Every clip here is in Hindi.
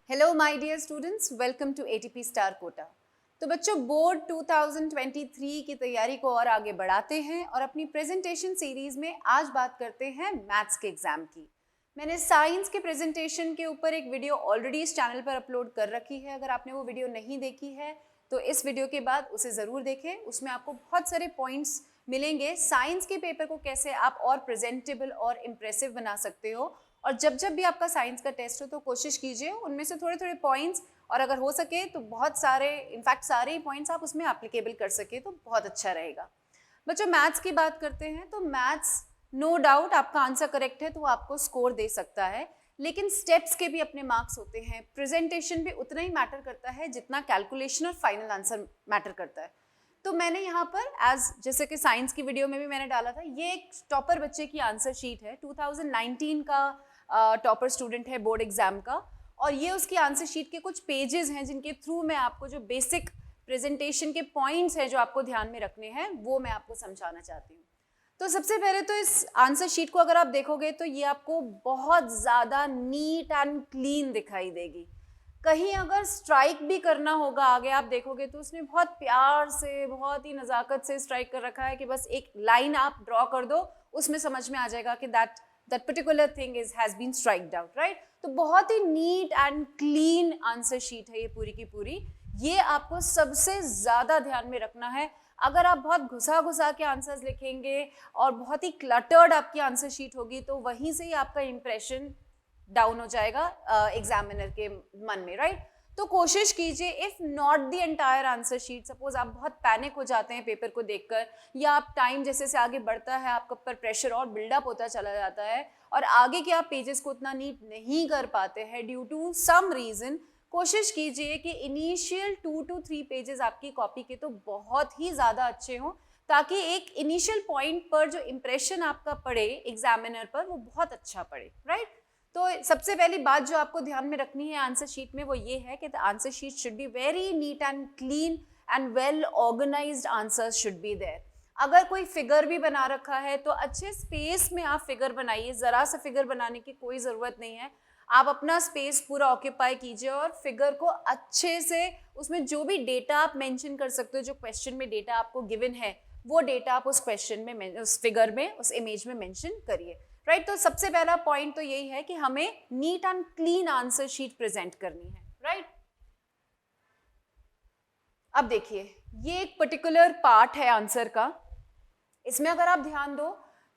Hello my dear students, welcome to ATP star Kota. तो बच्चों, बोर्ड 2023 की तैयारी को और आगे बढ़ाते हैं और अपनी प्रेजेंटेशन सीरीज में आज बात करते हैं मैथ्स के एग्जाम की। मैंने साइंस के प्रेजेंटेशन के ऊपर एक वीडियो ऑलरेडी इस चैनल पर अपलोड कर रखी है। अगर आपने वो वीडियो नहीं देखी है तो इस वीडियो के बाद उसे ज़रूर देखें। उसमें आपको बहुत सारे पॉइंट्स मिलेंगे साइंस के पेपर को कैसे आप और प्रेजेंटेबल और इम्प्रेसिव बना सकते हो। और जब जब भी आपका साइंस का टेस्ट हो तो कोशिश कीजिए उनमें से थोड़े थोड़े पॉइंट्स, और अगर हो सके तो बहुत सारे, इनफैक्ट सारे ही पॉइंट्स आप उसमें एप्लीकेबल कर सके तो बहुत अच्छा रहेगा। बच्चों, मैथ्स की बात करते हैं तो मैथ्स नो डाउट आपका आंसर करेक्ट है तो वो आपको स्कोर दे सकता है, लेकिन स्टेप्स के भी अपने मार्क्स होते हैं। प्रेजेंटेशन भी उतना ही मैटर करता है जितना कैलकुलेशन और फाइनल आंसर मैटर करता है। तो मैंने यहाँ पर जैसे कि साइंस की वीडियो में भी मैंने डाला था, ये एक टॉपर बच्चे की आंसर शीट है। 2019 का टॉपर स्टूडेंट है बोर्ड एग्जाम का, और ये उसकी आंसर शीट के कुछ पेजेस हैं जिनके थ्रू मैं आपको जो बेसिक प्रेजेंटेशन के पॉइंट्स हैं जो आपको ध्यान में रखने हैं वो मैं आपको समझाना चाहती हूँ। तो सबसे पहले तो इस आंसर शीट को अगर आप देखोगे तो ये आपको बहुत ज़्यादा नीट एंड क्लीन दिखाई देगी। कहीं अगर स्ट्राइक भी करना होगा आगे आप देखोगे तो उसने बहुत प्यार से, बहुत ही नज़ाकत से स्ट्राइक कर रखा है कि बस एक लाइन आप ड्रॉ कर दो, उसमें समझ में आ जाएगा कि that particular thing has been striked out, right. तो बहुत ही neat and clean answer sheet है ये पूरी की पूरी। ये आपको सबसे ज़्यादा ध्यान में रखना है। अगर आप बहुत घुसा घुसा के आंसर्स लिखेंगे और बहुत ही क्लटर्ड आपकी आंसर शीट होगी तो वहीं से ही आपका इंप्रेशन डाउन हो जाएगा एग्जामिनर के मन में, राइट। तो कोशिश कीजिए, if not the entire answer sheet, suppose आप बहुत पैनिक हो जाते हैं पेपर को देखकर, या आप टाइम जैसे से आगे बढ़ता है आपका पर प्रेशर और बिल्डअप होता चला जाता है और आगे के आप पेजेस को उतना नीट नहीं कर पाते हैं ड्यू टू सम रीजन, कोशिश कीजिए कि इनिशियल 2 to 3 पेजेस आपकी कॉपी के तो बहुत ही ज़्यादा अच्छे हों, ताकि एक इनिशियल पॉइंट पर जो इम्प्रेशन आपका पड़े एग्जामिनर पर वो बहुत अच्छा पड़े, राइट। तो सबसे पहली बात जो आपको ध्यान में रखनी है आंसर शीट में वो ये है कि the answer sheet should be very neat and clean and well organised answers should be there. अगर कोई फिगर भी बना रखा है तो अच्छे स्पेस में आप फिगर बनाइए। ज़रा सा फिगर बनाने की कोई ज़रूरत नहीं है, आप अपना स्पेस पूरा ऑक्यूपाई कीजिए और फिगर को अच्छे से, उसमें जो भी डेटा आप मेंशन कर सकते हो, जो क्वेश्चन में डेटा आपको गिवन है वो डेटा आप उस क्वेश्चन में, उस फिगर में, उस इमेज में मेंशन करिए, राइट। तो सबसे पहला पॉइंट तो यही है कि हमें NEET and clean answer sheet present करनी है, राइट। अब देखिए, ये एक पर्टिकुलर पार्ट है आंसर का। इसमें अगर आप ध्यान दो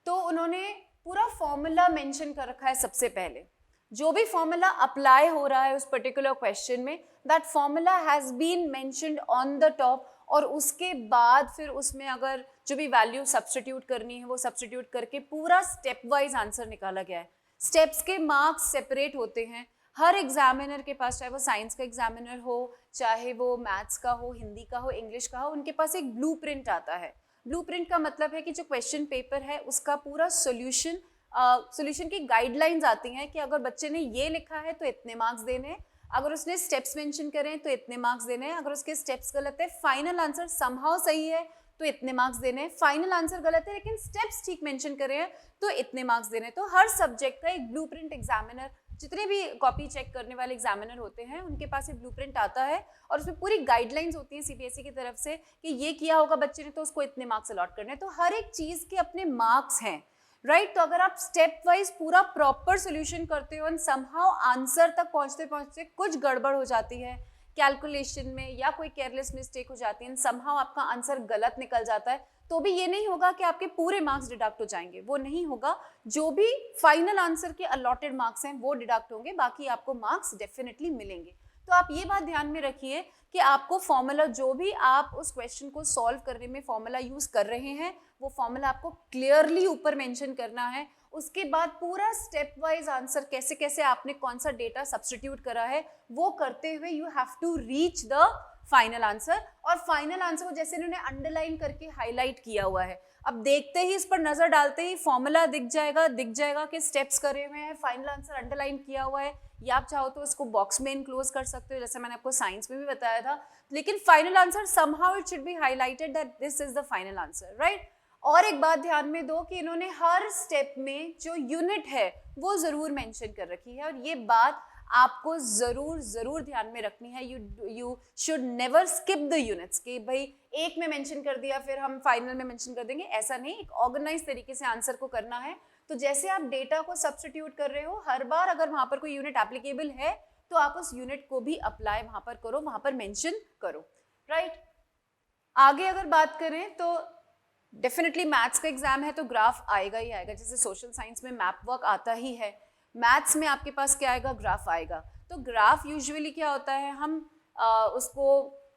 तो उन्होंने पूरा फॉर्मूला मेंशन कर रखा है। सबसे पहले जो भी फॉर्मूला अप्लाई हो रहा है उस पर्टिकुलर क्वेश्चन में, that formula has been mentioned on the top, और उसके बाद फिर उसमें अगर जो भी वैल्यू सब्स्टिट्यूट करनी है वो सब्स्टिट्यूट करके पूरा स्टेप वाइज आंसर निकाला गया है। स्टेप्स के मार्क्स सेपरेट होते हैं हर एग्जामिनर के पास, चाहे वो साइंस का एग्जामिनर हो, चाहे वो मैथ्स का हो, हिंदी का हो, इंग्लिश का हो, उनके पास एक ब्लूप्रिंट आता है। ब्लूप्रिंट का मतलब है कि जो क्वेश्चन पेपर है उसका पूरा सोल्यूशन की गाइडलाइंस आती हैं कि अगर बच्चे ने ये लिखा है तो इतने मार्क्स देने हैं, अगर उसने स्टेप्स मेंशन करें तो इतने मार्क्स देने हैं, अगर उसके स्टेप्स गलत है, फाइनल आंसर समहाउ सही है तो इतने मार्क्स देने हैं, फाइनल आंसर गलत है लेकिन स्टेप्स ठीक मेंशन करे हैं तो इतने मार्क्स देने हैं। तो हर सब्जेक्ट का एक ब्लूप्रिंट एग्जामिनर, जितने भी कॉपी चेक करने वाले एग्जामिनर होते हैं उनके पास एक ब्लूप्रिंट आता है और उसमें पूरी गाइडलाइंस होती है सीबीएसई की तरफ से कि ये किया होगा बच्चे ने तो उसको इतने मार्क्स अलॉट करने हैं। तो हर एक चीज़ के अपने मार्क्स हैं, राइट। तो अगर आप स्टेप वाइज पूरा प्रॉपर सोल्यूशन करते हो एंड समहाउ आंसर तक पहुंचते पहुंचते कुछ गड़बड़ हो जाती है कैलकुलेशन में या कोई केयरलेस मिस्टेक हो जाती है, समहाउ आपका आंसर गलत निकल जाता है, तो भी ये नहीं होगा कि आपके पूरे मार्क्स डिडक्ट हो जाएंगे, वो नहीं होगा। जो भी फाइनल आंसर के अलॉटेड मार्क्स हैं वो डिडक्ट होंगे, बाकी आपको मार्क्स डेफिनेटली मिलेंगे। तो आप ये बात ध्यान में रखिए कि आपको फॉर्मूला, जो भी आप उस क्वेश्चन को सॉल्व करने में फॉर्मूला यूज कर रहे हैं वो फॉर्मूला आपको क्लियरली ऊपर मेंशन करना है। उसके बाद पूरा स्टेप वाइज आंसर कैसे कैसे आपने कौन सा डेटा सब्स्टिट्यूट करा है वो करते हुए you have to reach the final answer. और फाइनल आंसर को जैसे इन्होंने अंडरलाइन करके हाईलाइट किया हुआ है, अब देखते ही, इस पर नजर डालते ही फॉर्मूला दिख जाएगा कि स्टेप्स करे हुए हैं, फाइनल आंसर अंडरलाइन किया हुआ है, या आप चाहो तो इसको बॉक्स में इनक्लोज कर सकते हो जैसे मैंने आपको साइंस में भी बताया था, लेकिन final answer somehow it should be highlighted that this is the final answer, right. और एक बात ध्यान में दो कि इन्होंने हर स्टेप में जो यूनिट है वो जरूर मेंशन कर रखी है, और ये बात आपको जरूर ध्यान में रखनी है. You should never skip the units कि भाई एक में मेंशन कर दिया फिर हम फाइनल में मेंशन कर देंगे, ऐसा नहीं. एक ऑर्गेनाइज तरीके से आंसर को करना है. तो जैसे आप डेटा को सब्स्टिट्यूट कर रहे हो, हर बार अगर वहां पर कोई यूनिट एप्लीकेबल है तो आप उस यूनिट को भी अप्लाई वहां पर करो, वहां पर मेंशन करो. राइट. आगे अगर बात करें तो डेफिनेटली मैथ्स का एग्जाम है तो ग्राफ आएगा ही आएगा. जैसे सोशल साइंस में मैप वर्क आता ही है, मैथ्स में आपके पास क्या आएगा, ग्राफ आएगा. तो ग्राफ यूजुअली क्या होता है, हम उसको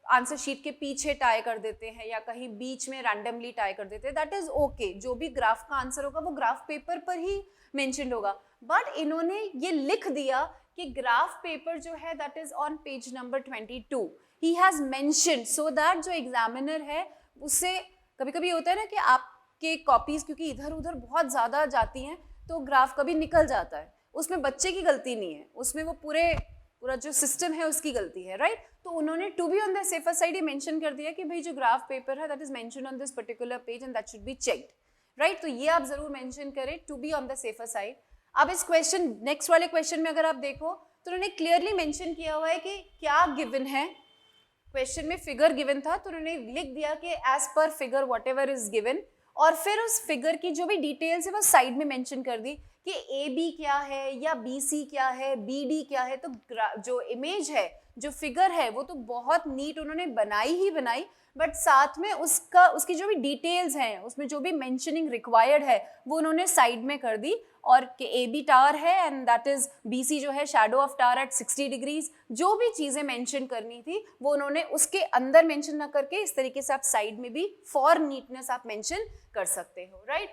आंसर शीट के पीछे टाई कर देते हैं या कहीं बीच में रैंडमली टाई कर देते हैं. That is okay. जो भी ग्राफ का आंसर होगा वो ग्राफ पेपर पर ही मेंशन्ड होगा. बट इन्होंने ये लिख दिया कि ग्राफ पेपर जो है that is on page number 22. He has mentioned so that जो एग्जामिनर है उससे कभी कभी होता है ना कि आपके कॉपीज क्योंकि इधर उधर बहुत ज्यादा जाती हैं तो ग्राफ कभी निकल जाता है. उसमें बच्चे की गलती नहीं है, उसमें वो पूरा जो सिस्टम है उसकी गलती है. राइट. तो उन्होंने to be on the safer side ये मेंशन कर दिया कि भाई जो ग्राफ पेपर है that is mentioned on this particular page and that should be checked. Right. तो ये आप जरूर मेंशन करें to be on the safer side. अब इस क्वेश्चन नेक्स्ट वाले क्वेश्चन में अगर आप देखो तो उन्होंने क्लियरली मेंशन किया हुआ है कि क्या गिवन है. क्वेश्चन में फिगर गिवन था तो उन्होंने लिख दिया कि एज पर figure whatever is given, और फिर उस फिगर की जो भी डिटेल्स है वो साइड में मेंशन कर दी कि ए बी क्या है या बी सी क्या है, बी डी क्या है. तो जो इमेज है, जो फिगर है वो तो बहुत नीट उन्होंने बनाई ही बनाई, बट साथ में उसकी जो भी डिटेल्स हैं उसमें जो भी मेंशनिंग रिक्वायर्ड है वो उन्होंने साइड में कर दी. और कि ए बी टावर है and that is B C जो है shadow of tower at 60 degrees. जो भी चीजें मेंशन करनी थी वो उन्होंने उसके अंदर मेंशन ना करके इस तरीके से आप साइड में भी फॉर नीटनेस आप मेंशन कर सकते हो. राइट.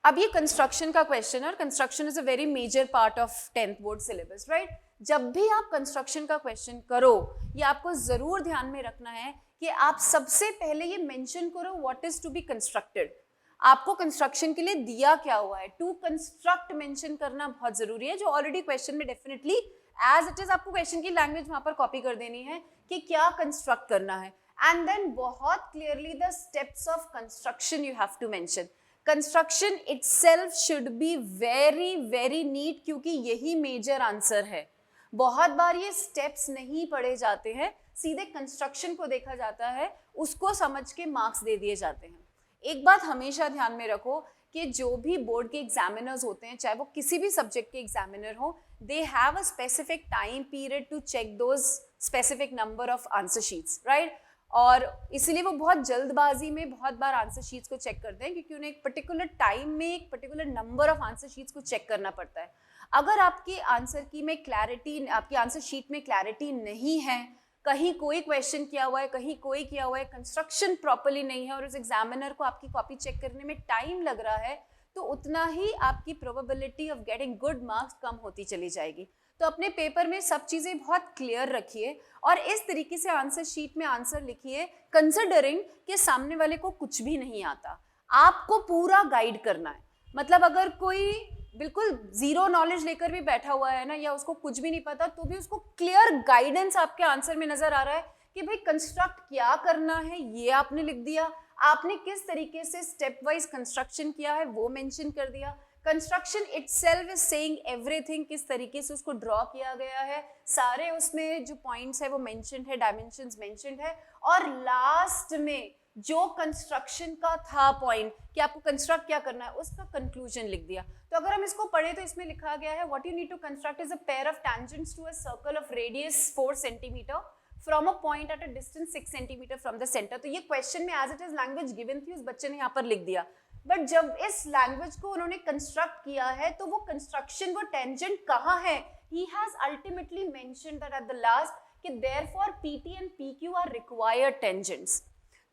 अब ये कंस्ट्रक्शन का क्वेश्चन है और construction is a very major part of 10th board syllabus. Right. जब भी आप कंस्ट्रक्शन का क्वेश्चन करो ये आपको जरूर ध्यान में रखना है कि आप सबसे पहले ये मेंशन करो what is to be constructed. आपको कंस्ट्रक्शन के लिए दिया क्या हुआ है, टू कंस्ट्रक्ट मेंशन करना बहुत जरूरी है, जो ऑलरेडी क्वेश्चन में डेफिनेटली एज इट इज आपको क्वेश्चन की लैंग्वेज वहां पर कॉपी कर देनी है कि क्या कंस्ट्रक्ट करना है. एंड देन बहुत clearly the steps of construction you have to mention. Construction itself should be very very neat क्योंकि यही मेजर आंसर है. बहुत बार ये स्टेप्स नहीं पढ़े जाते हैं, सीधे कंस्ट्रक्शन को देखा जाता है, उसको समझ के मार्क्स दे दिए जाते हैं. एक बात हमेशा ध्यान में रखो कि जो भी बोर्ड के एग्जामिनर्स होते हैं, चाहे वो किसी भी सब्जेक्ट के एग्जामिनर हो, they have a specific time period to check those specific number of answer sheets. Right. और इसलिए वो बहुत जल्दबाजी में बहुत बार आंसर शीट्स को चेक करते हैं क्योंकि उन्हें एक पर्टिकुलर टाइम में एक particular number of answer sheets को चेक करना पड़ता है. अगर आपकी आंसर की में क्लैरिटी, आपकी आंसर शीट में क्लैरिटी नहीं है, कहीं कोई क्वेश्चन किया हुआ है, कहीं कोई किया हुआ है, कंस्ट्रक्शन प्रॉपर्ली नहीं है और उस एग्जामिनर को आपकी कॉपी चेक करने में टाइम लग रहा है, तो उतना ही आपकी probability of getting good marks कम होती चली जाएगी. तो अपने पेपर में सब चीज़ें बहुत क्लियर रखिए और इस तरीके से आंसर शीट में आंसर लिखिए कंसिडरिंग कि सामने वाले को कुछ भी नहीं आता, आपको पूरा गाइड करना है. मतलब अगर कोई बिल्कुल जीरो नॉलेज लेकर भी बैठा हुआ है ना, या उसको कुछ भी नहीं पता, तो भी उसको क्लियर गाइडेंस आपके आंसर में नजर आ रहा है कि भाई कंस्ट्रक्ट क्या करना है ये आपने लिख दिया, आपने किस तरीके से स्टेप वाइज कंस्ट्रक्शन किया है वो मेंशन कर दिया. Construction itself is saying everything, किस तरीके से उसको ड्रॉ किया गया है, सारे उसमें जो पॉइंट्स है वो मेंशन्ड है, डायमेंशंस मेंशन्ड है, और लास्ट में जो कंस्ट्रक्शन का था पॉइंट कि आपको कंस्ट्रक्ट क्या करना है उसका कंक्लूजन लिख दिया. तो अगर हम इसको पढ़े तो इसमें लिखा गया है what you need to construct is a pair of tangents to a circle of radius 4 centimetre from a point at a distance 6 centimetre from the centre. तो ये क्वेश्चन में as it is language given थी, उस बच्चे ने यहाँ पर लिख दिया, बट जब इस लैंग्वेज को उन्होंने कंस्ट्रक्ट किया है तो वो कंस्ट्रक्शन, वो टेंजेंट कहाँ है, he has ultimately mentioned that at the last कि therefore PT and PQ are required tangents.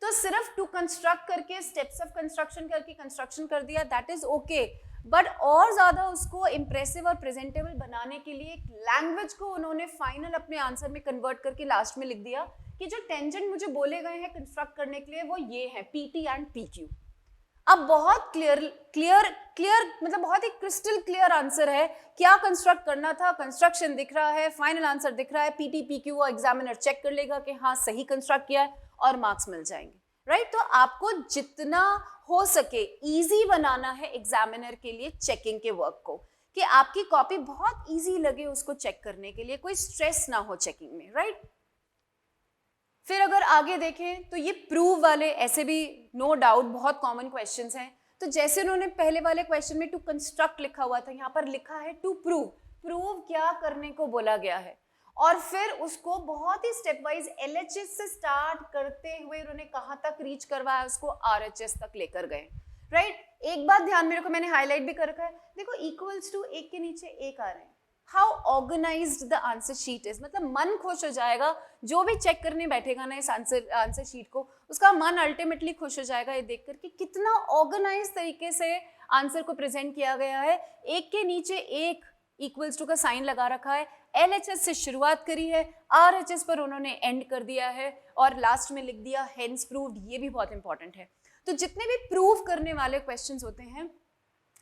तो सिर्फ टू कंस्ट्रक्ट करके स्टेप्स ऑफ कंस्ट्रक्शन करके कंस्ट्रक्शन कर दिया, दैट इज ओके, बट और ज्यादा उसको इंप्रेसिव और प्रेजेंटेबल बनाने के लिए एक लैंग्वेज को उन्होंने फाइनल अपने आंसर में कन्वर्ट करके लास्ट में लिख दिया कि जो टेंजेंट मुझे बोले गए हैं कंस्ट्रक्ट करने के लिए वो ये है पीटी एंड पीक्यू. अब बहुत क्लियर मतलब बहुत ही क्रिस्टल क्लियर आंसर है, क्या कंस्ट्रक्ट करना था, कंस्ट्रक्शन दिख रहा है, फाइनल आंसर दिख रहा है, पीटी पीक्यू वो एग्जामिनर चेक कर लेगा कि हाँ सही कंस्ट्रक्ट किया है और मार्क्स मिल जाएंगे. राइट? तो आपको जितना हो सके इजी बनाना है एग्जामिनर के लिए चेकिंग के वर्क को, कि आपकी कॉपी बहुत इजी लगे उसको चेक करने के लिए, कोई स्ट्रेस ना हो चेकिंग में, राइट? फिर अगर आगे देखें तो ये प्रूव वाले ऐसे भी नो डाउट बहुत कॉमन क्वेश्चंस हैं। तो जैसे उन्होंने पहले वाले क्वेश्चन में टू कंस्ट्रक्ट लिखा हुआ था, यहाँ पर लिखा है टू प्रूव। प्रूव क्या करने को बोला गया है, और फिर उसको बहुत ही स्टेप वाइज एलएचएस से स्टार्ट करते हुए उन्होंने कहाँ तक रीच करवाया, उसको आरएचएस तक लेकर गए, राइट? एक बात ध्यान में रखो, मैंने हाईलाइट भी कर रखा है, देखो इक्वल्स टू एक के नीचे एक आ रहे हैं। How organised the answer sheet is, मतलब मन खुश हो जाएगा जो भी चेक करने बैठेगा ना इस आंसर शीट को, उसका मन अल्टीमेटली खुश हो जाएगा ये देख करके कितना ऑर्गेनाइज तरीके से आंसर को प्रेजेंट किया गया है। एक के नीचे एक इक्वल्स टू का साइन लगा रखा है, एलएचएस से शुरुआत करी है, आरएचएस पर उन्होंने एंड कर दिया है, और लास्ट में लिख दिया हेंस प्रूव्ड। ये भी बहुत इंपॉर्टेंट है। तो जितने भी प्रूव करने वाले क्वेश्चंस होते हैं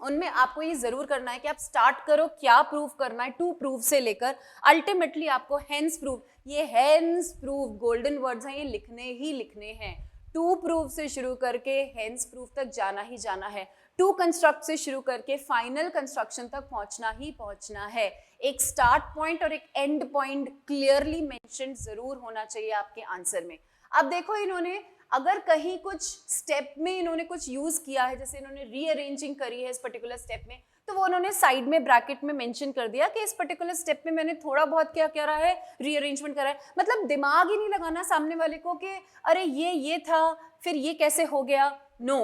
उनमें आपको ये जरूर करना है कि आप स्टार्ट करो क्या प्रूव करना है, टू प्रूव से लेकर अल्टीमेटली आपको हेंस प्रूव, ये हेंस प्रूव गोल्डन वर्ड्स हैं, ये लिखने ही लिखने हैं। टू प्रूव से शुरू करके हेंस प्रूव तक जाना ही जाना है, टू कंस्ट्रक्ट से शुरू करके फाइनल कंस्ट्रक्शन तक पहुंचना ही पहुंचना है। एक स्टार्ट पॉइंट और एक एंड पॉइंट क्लियरली मेंशन जरूर होना चाहिए आपके आंसर में। अब देखो इन्होंने अगर कहीं कुछ स्टेप में इन्होंने कुछ यूज किया है, जैसे इन्होंने रीअरेंजिंग करी है इस पर्टिकुलर स्टेप में, तो वो उन्होंने साइड में ब्रैकेट में मेंशन कर दिया कि इस पर्टिकुलर स्टेप में मैंने थोड़ा बहुत क्या करा है, रीअरेंजमेंट करा है। मतलब दिमाग ही नहीं लगाना सामने वाले को कि अरे ये था फिर ये कैसे हो गया। नो,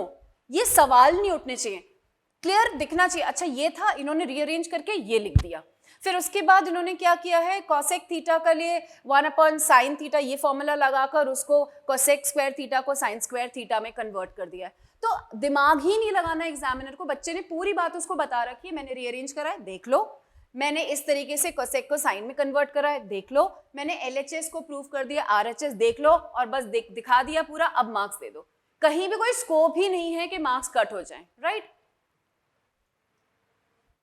ये सवाल नहीं उठने चाहिए, क्लियर दिखना चाहिए, अच्छा ये था, इन्होंने रीअरेंज करके ये लिख दिया। फिर उसके बाद इन्होंने क्या किया है, कोसेक थीटा के लिए 1/sin थीटा ये फॉर्मूला लगाकर उसको कोसेक स्क्वायर थीटा को साइन स्क्वायर थीटा में कन्वर्ट कर दिया है। तो दिमाग ही नहीं लगाना एग्जामिनर को, बच्चे ने पूरी बात उसको बता रखी है, मैंने रीअरेंज करा है देख लो, मैंने इस तरीके से कोसेक को साइन में कन्वर्ट करा है देख लो, मैंने एलएचएस को प्रूव कर दिया आरएचएस देख लो, और बस दिखा दिया पूरा, अब मार्क्स दे दो। कहीं भी कोई स्कोप ही नहीं है कि मार्क्स कट हो जाए, right?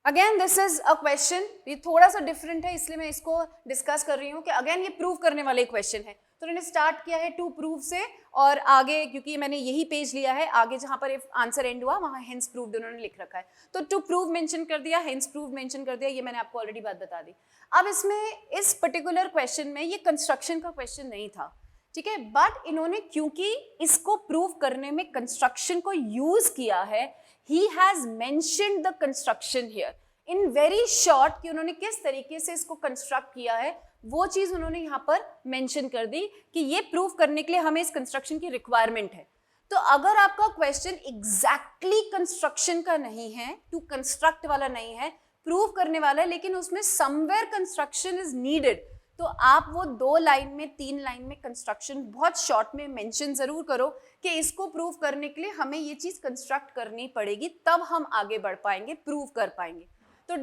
Again this is a question, ये थोड़ा सा डिफरेंट है इसलिए मैं इसको डिस्कस कर रही हूँ कि अगेन ये प्रूव करने वाले क्वेश्चन है। तो उन्होंने स्टार्ट किया है टू प्रूव से, और आगे क्योंकि मैंने यही पेज लिया है, आगे जहां पर आंसर एंड हुआ वहां हेंस प्रूव्ड उन्होंने लिख रखा है। तो टू प्रूव मेंशन कर दिया, हेंस प्रूव मेंशन कर दिया, ये मैंने आपको ऑलरेडी बात बता दी। अब इसमें इस पर्टिकुलर क्वेश्चन में ये कंस्ट्रक्शन का क्वेश्चन नहीं था, ठीक है, बट इन्होंने क्योंकि इसको प्रूव करने में कंस्ट्रक्शन को यूज किया है, he has mentioned the construction here in very short, कि उन्होंने किस तरीके से इसको कंस्ट्रक्ट किया है वो चीज उन्होंने यहाँ पर मेंशन कर दी कि ये प्रूव करने के लिए हमें इस कंस्ट्रक्शन की रिक्वायरमेंट है। तो अगर आपका क्वेश्चन एग्जैक्टली कंस्ट्रक्शन का नहीं है, टू कंस्ट्रक्ट वाला नहीं है, प्रूव करने वाला है, लेकिन उसमें समवेयर कंस्ट्रक्शन इज नीडेड, तो आप वो 2 लाइन में 3 लाइन में कंस्ट्रक्शन बहुत शॉर्ट में मेंशन जरूर करो कि इसको प्रूव करने के लिए हमें ये चीज कंस्ट्रक्ट करनी पड़ेगी, तब हम आगे बढ़ पाएंगे, प्रूव कर पाएंगे। तो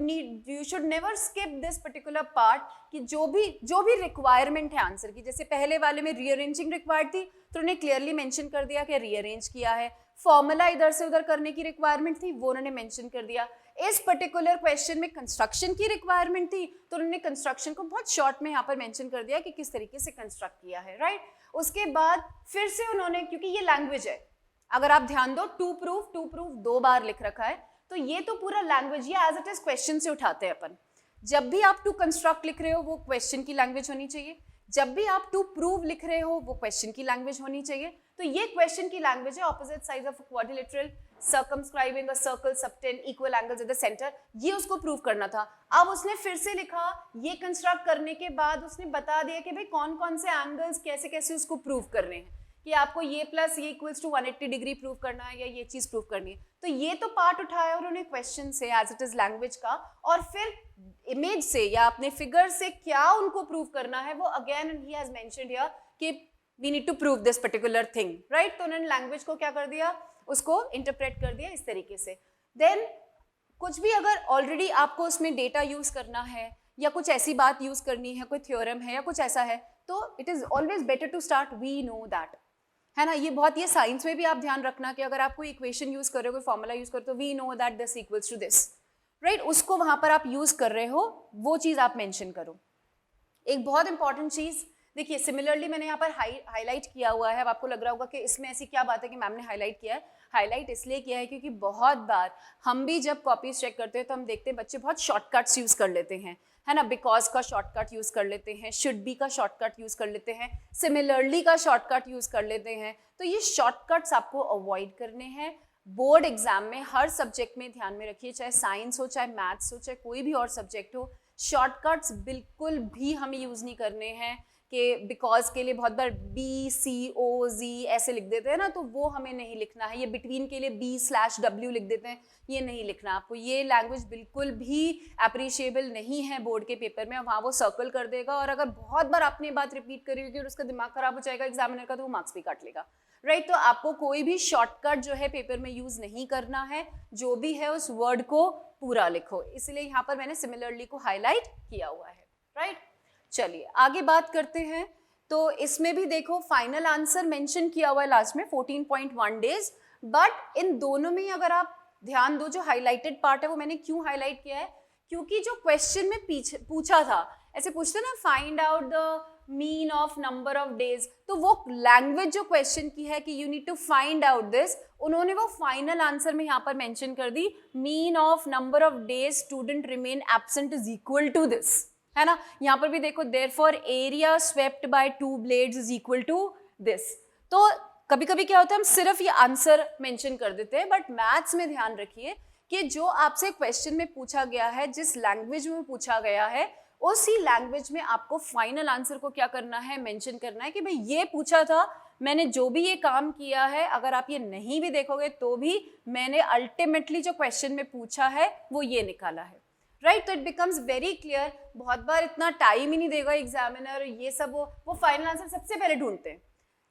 you should never skip this particular part कि जो भी रिक्वायरमेंट है आंसर की, जैसे पहले वाले में रीअरेंजिंग रिक्वायर्ड थी तो उन्होंने क्लियरली मेंशन कर दिया कि रीअरेंज किया है, फॉर्मूला इधर से उधर करने की रिक्वायरमेंट थी वो उन्होंने मेंशन कर दिया, इस पर्टिकुलर क्वेश्चन में कंस्ट्रक्शन की रिक्वायरमेंट थी तो उन्होंने कंस्ट्रक्शन को बहुत शॉर्ट में यहाँ पर मेंशन कर दिया कि किस तरीके से कंस्ट्रक्ट किया है, राइट? उसके बाद फिर से उन्होंने, क्योंकि ये लैंग्वेज है, अगर आप ध्यान दो टू प्रूफ 2 बार लिख रखा है, तो ये तो पूरा लैंग्वेज ये एज इट इज क्वेश्चन से उठाते हैं अपन। जब भी आप टू कंस्ट्रक्ट लिख रहे हो वो क्वेश्चन की लैंग्वेज होनी चाहिए, जब भी आप टू प्रूव लिख रहे हो वो क्वेश्चन की लैंग्वेज होनी चाहिए। तो ये क्वेश्चन की लैंग्वेज है, opposite sides of a quadrilateral circumscribing a circle subtend equal angles at the center, ये उसको प्रूव करना था। अब उसने फिर से लिखा, ये कंस्ट्रक्ट करने के बाद उसने बता दिया कि भाई कौन कौन से एंगल्स कैसे कैसे उसको प्रूव करने हैं, कि आपको ये प्लस ये इक्वल्स टू 180 डिग्री प्रूव करना है या ये चीज प्रूव करनी है। तो ये तो पार्ट उठाया उन्होंने क्वेश्चन से एज इट इज लैंग्वेज का, और फिर इमेज से या अपने फिगर से क्या उनको प्रूव करना है वो again he has mentioned here कि we need to prove this particular thing, right? तो उन्होंने लैंग्वेज को क्या कर दिया, उसको इंटरप्रेट कर दिया इस तरीके से। देन कुछ भी अगर ऑलरेडी आपको उसमें डेटा यूज करना है या कुछ ऐसी बात यूज करनी है, कोई थ्योरम है या कुछ ऐसा है, तो it is always better to start we know that, है ना? ये बहुत, ये साइंस में भी आप ध्यान रखना कि अगर आप कोई इक्वेशन यूज कर रहे हो, कोई फॉर्मूला यूज कर रहे हो, तो we know that this equals to this, right? उसको वहां पर आप यूज कर रहे हो वो चीज आप मेंशन करो। एक बहुत इंपॉर्टेंट चीज देखिए सिमिलरली मैंने यहाँ पर हाईलाइट किया हुआ है। अब आपको लग रहा होगा कि इसमें ऐसी क्या बात है कि मैम ने हाईलाइट किया है। हाईलाइट इसलिए किया है क्योंकि बहुत बार हम भी जब कॉपीज चेक करते हैं तो हम देखते हैं बच्चे बहुत शॉर्टकट्स यूज कर लेते हैं, है ना। बिकॉज का शॉर्टकट यूज कर लेते हैं, शुड बी का शॉर्टकट यूज कर लेते हैं, सिमिलरली का शॉर्टकट यूज कर लेते हैं। तो ये शॉर्टकट्स आपको अवॉइड करने हैं। बोर्ड एग्जाम में हर सब्जेक्ट में ध्यान में रखिए, चाहे साइंस हो, चाहे मैथ्स हो, चाहे कोई भी और सब्जेक्ट हो, शॉर्टकट्स बिल्कुल भी हमें यूज नहीं करने हैं। कि बिकॉज के लिए बहुत बार BCOZ ऐसे लिख देते हैं ना, तो वो हमें नहीं लिखना है। ये बिटवीन के लिए B/W लिख देते हैं, ये नहीं लिखना आपको। ये लैंग्वेज बिल्कुल भी अप्रिशिएबल नहीं है बोर्ड के पेपर में। वहाँ वो सर्कल कर देगा और अगर बहुत बार आपने ये बात रिपीट करी होगी और उसका दिमाग खराब हो जाएगा एग्जामिनर का, तो वो मार्क्स भी काट लेगा, राइट। तो आपको कोई भी शॉर्टकट जो है पेपर में यूज नहीं करना है, जो भी है उस वर्ड को पूरा लिखो। इसलिए यहाँ पर मैंने सिमिलरली को हाईलाइट किया हुआ है, राइट। चलिए आगे बात करते हैं। तो इसमें भी देखो फाइनल आंसर मेंशन किया हुआ है लास्ट में 14.1 डेज, बट इन दोनों में अगर आप ध्यान दो, जो हाईलाइटेड पार्ट है वो मैंने क्यों हाईलाइट किया है, क्योंकि जो क्वेश्चन में पूछा था, ऐसे पूछते ना find out the mean of number of days, तो वो लैंग्वेज जो क्वेश्चन की है कि you need to find out this, उन्होंने वो फाइनल आंसर में यहाँ पर मेंशन कर दी, mean of number of days student remain absent is equal to this, है ना। यहाँ पर भी देखो therefore area swept by 2 blades is equal to this. तो कभी कभी क्या होता है हम सिर्फ ये आंसर मेंशन कर देते हैं, बट मैथ्स में ध्यान रखिए कि जो आपसे क्वेश्चन में पूछा गया है, जिस लैंग्वेज में पूछा गया है, उसी लैंग्वेज में आपको फाइनल आंसर को क्या करना है, मेंशन करना है कि भाई ये पूछा था, मैंने जो भी ये काम किया है, अगर आप ये नहीं भी देखोगे तो भी मैंने अल्टीमेटली जो क्वेश्चन में पूछा है वो ये निकाला है, राइट। तो इट बिकम्स वेरी क्लियर। बहुत बार इतना टाइम ही नहीं देगा एग्जामिनर, ये सब वो फाइनल आंसर सबसे पहले ढूंढते हैं।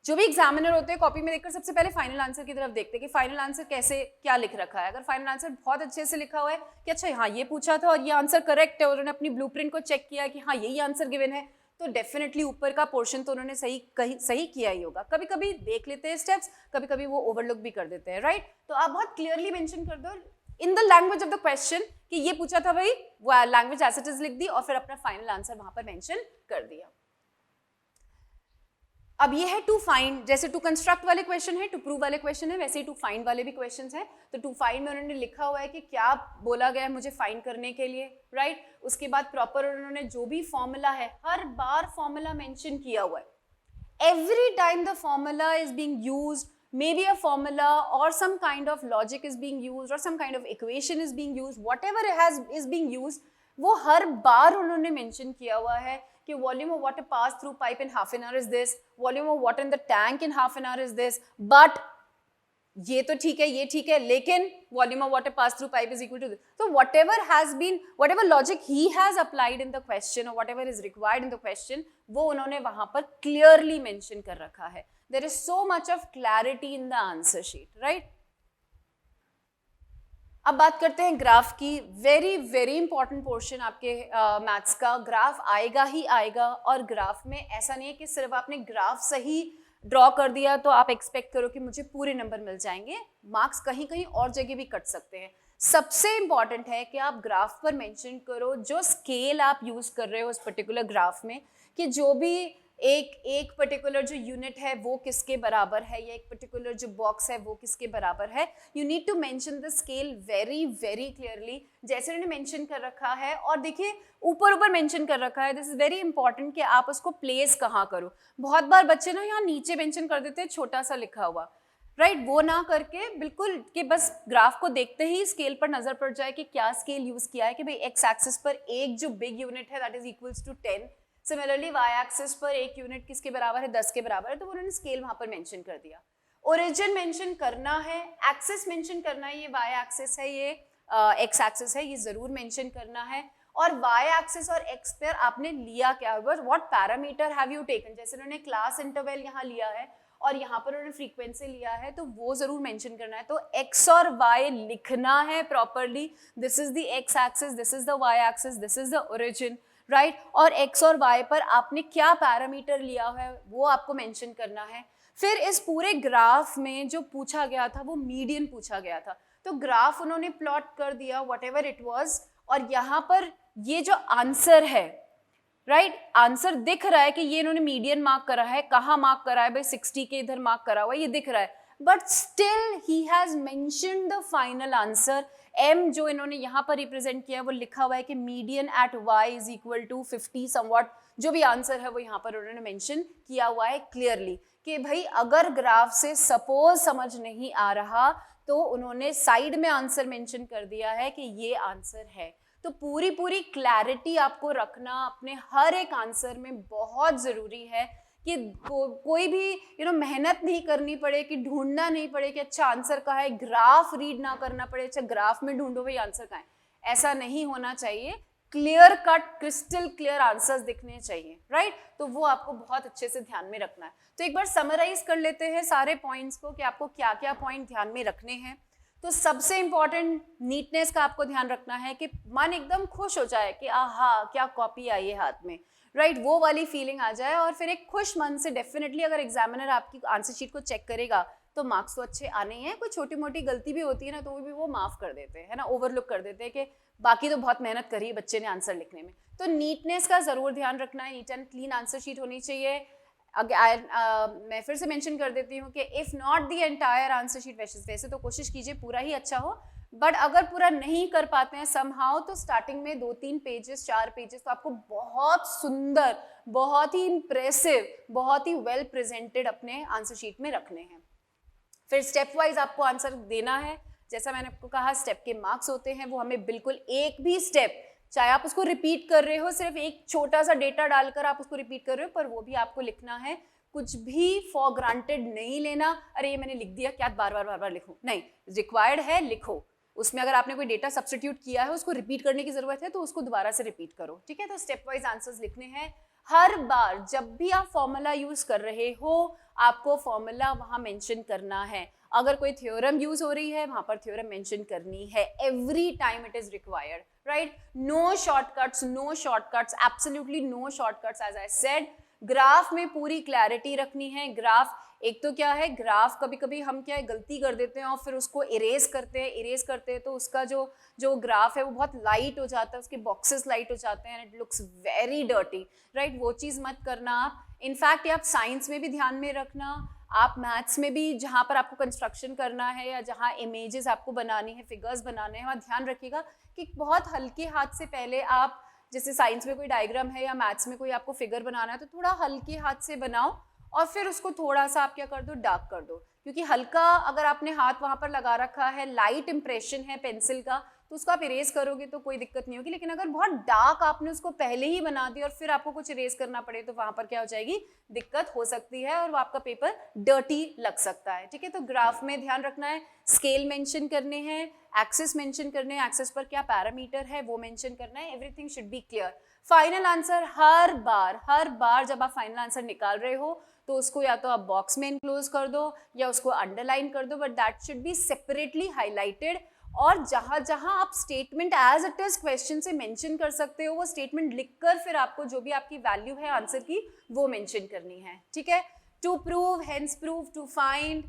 जो भी एग्जामिनर होते हैं कॉपी में देखकर सबसे पहले फाइनल आंसर की तरफ देखते हैं कि फाइनल आंसर कैसे क्या लिख रखा है। अगर फाइनल आंसर बहुत अच्छे से लिखा हुआ है कि अच्छा हाँ ये पूछा था और ये आंसर करेक्ट है, और उन्होंने अपनी ब्लूप्रिंट को चेक किया कि हाँ यही आंसर गिवन है, तो डेफिनेटली ऊपर का पोर्शन तो उन्होंने सही किया ही होगा। कभी कभी देख लेते हैं स्टेप्स, कभी कभी वो ओवरलुक भी कर देते हैं, राइट। तो आप बहुत क्लियरली मेंशन कर दो in the language of the question कि ये पूछा था भाई, वो लैंग्वेज एज इट इज लिख दी और फिर अपना फाइनल आंसर वहां पर मेंशन कर दिया। अब ये है टू फाइंड, जैसे टू कंस्ट्रक्ट वाले क्वेश्चन है, टू प्रूव वाले क्वेश्चन है, वैसे ही टू फाइंड वाले भी क्वेश्चन है। तो टू फाइंड में उन्होंने लिखा हुआ है कि क्या बोला गया है मुझे फाइंड करने के लिए, राइट। उसके बाद प्रॉपर उन्होंने जो भी फॉर्मूला है, हर बार फॉर्मूला मेंशन किया हुआ है। Every time the formula is being used, maybe a formula or some kind of logic is being used or some kind of equation is being used, whatever is being used, वो हर बार उन्होंने mention किया हुआ है कि volume of water passed through pipe in half an hour is this, volume of water in the tank in half an hour is this, but ये तो ठीक है, ये ठीक है, लेकिन volume of water passed through pipe is equal to this. So whatever logic he has applied in the question or whatever is required in the question, वो उन्होंने वहां पर clearly mention कर रखा है. There is so much of clarity in the answer sheet, right? अब बात करते हैं ग्राफ की। वेरी वेरी इंपॉर्टेंट पोर्शन आपके मैथ्स का। ग्राफ आएगा ही आएगा, और ग्राफ में ऐसा नहीं है कि सिर्फ आपने ग्राफ सही ड्रॉ कर दिया तो आप एक्सपेक्ट करो कि मुझे पूरे नंबर मिल जाएंगे। मार्क्स कहीं कहीं और जगह भी कट सकते हैं। सबसे इंपॉर्टेंट है कि आप ग्राफ पर मेंशन करो जो स्केल आप यूज कर रहे हो उस पर्टिकुलर ग्राफ में, कि जो भी एक पर्टिकुलर जो यूनिट है वो किसके बराबर है, या एक पर्टिकुलर जो बॉक्स है वो किसके बराबर है। You need to mention the scale very very clearly, जैसे उन्होंने मेंशन कर रखा है। और देखिए ऊपर मेंशन कर रखा है, दिस इज वेरी इंपॉर्टेंट कि आप उसको प्लेस कहाँ करो। बहुत बार बच्चे ना यहाँ नीचे मेंशन कर देते हैं छोटा सा लिखा हुआ, राइट। वो ना करके बिल्कुल कि बस ग्राफ को देखते ही स्केल पर नजर पड़ जाए कि क्या स्केल यूज किया है, कि भाई एक्स एक्सिस पर एक जो बिग यूनिट है that is equals to 10, similarly Y axis पर एक यूनिट किसके बराबर है, 10 के बराबर है, तो उन्होंने स्केल वहां पर मेंशन कर दिया। ओरिजिन मेंशन करना है, एक्सिस मेंशन करना है, ये वाई एक्सिस है, ये एक्स एक्सिस है, ये जरूर मेंशन करना है। और वाई एक्सिस और एक्स पर आपने लिया क्या, what parameter have you taken, जैसे उन्होंने क्लास इंटरवल यहाँ लिया है और यहाँ पर उन्होंने फ्रीक्वेंसी लिया है, तो वो जरूर मेंशन करना है। तो एक्स और वाई लिखना है properly, this is the X axis, this is the Y axis, this is the origin, right. और x और y पर आपने क्या पैरामीटर लिया है वो आपको मेंशन करना है। फिर इस पूरे ग्राफ में जो पूछा गया था वो मीडियन पूछा गया था, तो ग्राफ उन्होंने प्लॉट कर दिया व्हाटएवर इट वाज, और यहाँ पर ये जो आंसर है राइट आंसर दिख रहा है कि ये इन्होंने मीडियन मार्क करा है, कहाँ मार्क करा है भाई 60 के इधर मार्क करा हुआ है, ये दिख रहा है, but still he has mentioned the final answer. m जो इन्होंने यहाँ पर रिप्रेजेंट किया है वो लिखा हुआ है कि median at y is equal to 50 somewhat, जो भी आंसर है वो यहाँ पर उन्होंने मेंशन किया हुआ है क्लियरली कि भाई अगर ग्राफ से सपोज समझ नहीं आ रहा तो उन्होंने साइड में आंसर मेंशन कर दिया है कि ये आंसर है। तो पूरी पूरी क्लैरिटी आपको रखना अपने हर एक आंसर में बहुत ज़रूरी है कि कोई भी मेहनत नहीं करनी पड़े, कि ढूंढना नहीं पड़े कि अच्छा आंसर कहाँ है, ग्राफ रीड ना करना पड़े, अच्छा ग्राफ में ढूंढो भाई आंसर कहाँ है, ऐसा नहीं होना चाहिए। Clear cut crystal clear answers दिखने चाहिए, राइट? तो वो आपको बहुत अच्छे से ध्यान में रखना है। तो एक बार समराइज कर लेते हैं सारे पॉइंट्स को कि आपको क्या क्या पॉइंट ध्यान में रखने हैं। तो सबसे इंपॉर्टेंट नीटनेस का आपको ध्यान रखना है कि मन एकदम खुश हो जाए कि आहा क्या कॉपी आई है हाथ में, राइट? वो वाली फीलिंग आ जाए और फिर एक खुश मन से डेफिनेटली अगर एग्जामिनर आपकी आंसर शीट को चेक करेगा तो मार्क्स तो अच्छे आने ही हैं। कोई छोटी मोटी गलती भी होती है ना तो भी वो माफ कर देते हैं, है ना, ओवरलुक कर देते हैं कि बाकी तो बहुत मेहनत करी बच्चे ने आंसर लिखने में। तो नीटनेस का जरूर ध्यान रखना है, NEET and clean answer sheet होनी चाहिए। मैं फिर से मेंशन कर देती हूँ कि if not the entire answer sheet, वैसे तो कोशिश कीजिए पूरा ही अच्छा हो, बट अगर पूरा नहीं कर पाते हैं समहाउ तो स्टार्टिंग में 2-3 पेजेस 4 पेजेस तो आपको बहुत सुंदर, बहुत ही इंप्रेसिव, बहुत ही वेल प्रेजेंटेड अपने आंसर शीट में रखने हैं। फिर स्टेप वाइज आपको आंसर देना है। जैसा मैंने आपको कहा स्टेप के मार्क्स होते हैं, वो हमें बिल्कुल एक भी स्टेप, चाहे आप उसको रिपीट कर रहे हो, सिर्फ एक छोटा सा डेटा डालकर आप उसको रिपीट कर रहे हो, पर वो भी आपको लिखना है। कुछ भी फॉर ग्रांटेड नहीं लेना, अरे ये मैंने लिख दिया क्या बार बार लिखूं, नहीं, रिक्वायर्ड है लिखो। उसमें अगर आपने कोई डेटा सब्स्टिट्यूट किया है, उसको रिपीट करने की जरूरत है तो उसको दोबारा से रिपीट करो, ठीक है? तो स्टेप वाइज आंसर्स लिखने हैं। हर बार जब भी आप फॉर्मूला यूज कर रहे हो आपको फॉर्मूला वहां मेंशन करना है। अगर कोई थ्योरम यूज हो रही है वहां पर थ्योरम मेंशन करनी है। Every time it is required, right? No shortcuts, no shortcuts, absolutely no shortcuts. As I said, graph में पूरी क्लैरिटी रखनी है। ग्राफ एक तो क्या है, ग्राफ कभी कभी हम क्या है गलती कर देते हैं और फिर उसको इरेज करते हैं तो उसका जो ग्राफ है वो बहुत लाइट हो जाता है, उसके बॉक्सेस लाइट हो जाते हैं, it looks very dirty, right? वो चीज़ मत करना आप। इनफैक्ट आप साइंस में भी ध्यान में रखना, आप मैथ्स में भी जहाँ पर आपको कंस्ट्रक्शन करना है या जहाँ इमेजेस आपको बनानी है, फिगर्स बनाने हैं, वहाँ ध्यान रखिएगा कि बहुत हल्के हाथ से पहले आप, जैसे साइंस में कोई डायग्राम है या मैथ्स में कोई आपको फिगर बनाना है तो थोड़ा हल्के हाथ से बनाओ और फिर उसको थोड़ा सा आप क्या कर दो, डार्क कर दो। क्योंकि हल्का अगर आपने हाथ वहाँ पर लगा रखा है, लाइट इंप्रेशन है पेंसिल का, तो उसको आप इरेज करोगे तो कोई दिक्कत नहीं होगी। लेकिन अगर बहुत डार्क आपने उसको पहले ही बना दिया और फिर आपको कुछ इरेज करना पड़े तो वहाँ पर क्या हो जाएगी, दिक्कत हो सकती है और वो आपका पेपर डर्टी लग सकता है, ठीक है? तो ग्राफ में ध्यान रखना है, स्केल मेंशन करने हैं, एक्सिस मेंशन करने हैं, एक्सिस पर क्या पैरामीटर है वो मेंशन करना है। Everything should be clear. Final answer हर बार जब आप फाइनल आंसर निकाल रहे हो तो उसको या तो आप बॉक्स में इनक्लोज कर दो या उसको अंडरलाइन कर दो, but that should be separately highlighted. और जहां जहां आप statement as it is question से मेंशन कर सकते हो वो स्टेटमेंट लिखकर फिर आपको जो भी आपकी वैल्यू है आंसर की वो मेंशन करनी है, ठीक है? To prove, hence prove, to find,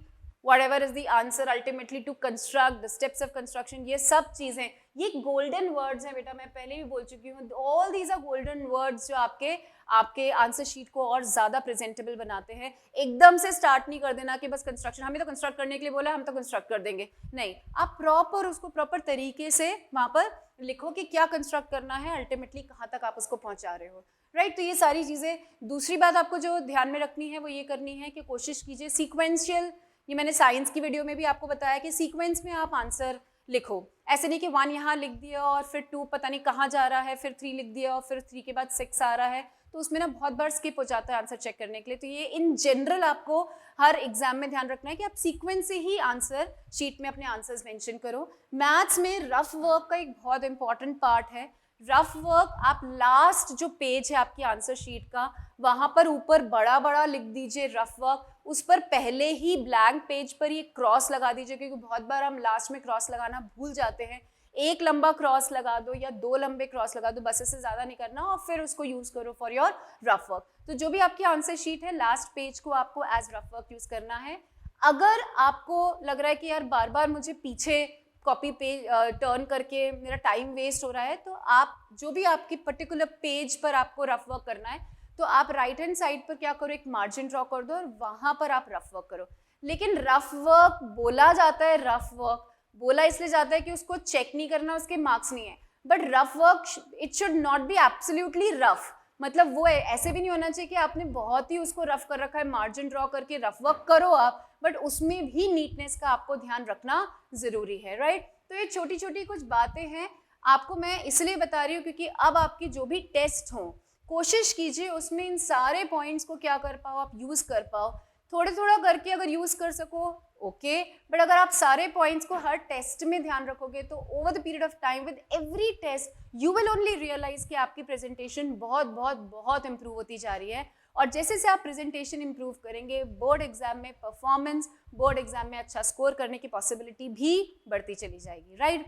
whatever is the answer, ultimately to construct, the steps of construction, ये सब चीजें, ये गोल्डन वर्ड्स हैं बेटा, मैं पहले भी बोल चुकी हूँ। All these are golden words जो आपके आंसर शीट को और ज्यादा प्रेजेंटेबल बनाते हैं। एकदम से स्टार्ट नहीं कर देना कि बस कंस्ट्रक्शन, हमें तो कंस्ट्रक्ट करने के लिए बोला हम तो कंस्ट्रक्ट कर देंगे, नहीं, आप प्रॉपर उसको प्रॉपर तरीके से वहां पर लिखो कि क्या कंस्ट्रक्ट करना है, अल्टीमेटली कहाँ तक आप उसको पहुंचा रहे हो, राइट? तो ये सारी चीजें। दूसरी बात आपको जो ध्यान में रखनी है वो ये करनी है कि कोशिश कीजिए सीक्वेंशियल, ये मैंने साइंस की वीडियो में भी आपको बताया कि सीक्वेंस में आप आंसर लिखो। ऐसे नहीं कि 1 यहाँ लिख दिया और फिर 2 पता नहीं कहाँ जा रहा है, फिर 3 लिख दिया और फिर 3 के बाद 6 आ रहा है, तो उसमें ना बहुत बार स्किप हो जाता है आंसर चेक करने के लिए। तो ये इन जनरल आपको हर एग्जाम में ध्यान रखना है कि आप सीक्वेंस से ही आंसर शीट में अपने आंसर्स मेंशन करो। मैथ्स में रफ वर्क का एक बहुत इंपॉर्टेंट पार्ट है। रफ वर्क आप लास्ट जो पेज है आपकी आंसर शीट का, वहां पर ऊपर बड़ा बड़ा लिख दीजिए रफ वर्क, उस पर पहले ही ब्लैंक पेज पर ये क्रॉस लगा दीजिए, क्योंकि बहुत बार हम लास्ट में क्रॉस लगाना भूल जाते हैं। एक लंबा क्रॉस लगा दो या 2 लंबे क्रॉस लगा दो, बस इससे ज्यादा नहीं करना, और फिर उसको यूज करो फॉर योर रफ वर्क। तो जो भी आपकी आंसर शीट है लास्ट पेज को आपको एज रफ वर्क यूज करना है। अगर आपको लग रहा है कि यार बार बार मुझे पीछे कॉपी पेज टर्न करके मेरा टाइम वेस्ट हो रहा है, तो आप जो भी आपकी पर्टिकुलर पेज पर आपको रफ वर्क करना है, तो आप राइट हैंड साइड पर क्या करो, एक मार्जिन ड्रॉ कर दो और वहां पर आप रफ वर्क करो। लेकिन रफ वर्क बोला जाता है, रफ वर्क बोला इसलिए जाता है कि उसको चेक नहीं करना, उसके मार्क्स नहीं है, but rough work it should not be absolutely rough. मतलब वो ऐसे भी नहीं होना चाहिए कि आपने बहुत ही उसको रफ कर रखा है, मार्जिन ड्रॉ करके रफ वर्क करो आप, बट उसमें भी नीटनेस का आपको ध्यान रखना जरूरी है, राइट। तो ये छोटी छोटी कुछ बातें हैं, आपको मैं इसलिए बता रही हूँ क्योंकि अब आपकी जो भी टेस्ट हो, कोशिश कीजिए उसमें इन सारे पॉइंट्स को क्या कर पाओ, आप यूज कर पाओ। थोड़ा थोड़ा करके अगर यूज कर सको ओके, बट अगर आप सारे पॉइंट्स को हर टेस्ट में ध्यान रखोगे तो over the period of time with every test you will only realise कि आपकी प्रेजेंटेशन बहुत बहुत बहुत इंप्रूव होती जा रही है। और जैसे से आप प्रेजेंटेशन इंप्रूव करेंगे, बोर्ड एग्जाम में परफॉर्मेंस, बोर्ड एग्जाम में अच्छा स्कोर करने की पॉसिबिलिटी भी बढ़ती चली जाएगी, राइट।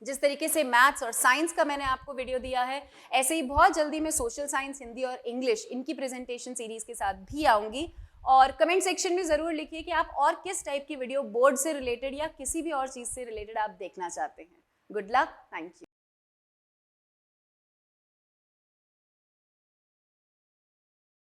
जिस तरीके से मैथ्स और साइंस का मैंने आपको वीडियो दिया है, ऐसे ही बहुत जल्दी मैं सोशल साइंस, हिंदी और इंग्लिश इनकी प्रेजेंटेशन सीरीज के साथ भी आऊंगी। और कमेंट सेक्शन में ज़रूर लिखिए कि आप और किस टाइप की वीडियो बोर्ड से रिलेटेड या किसी भी और चीज़ से रिलेटेड आप देखना चाहते हैं। Good luck, thank you.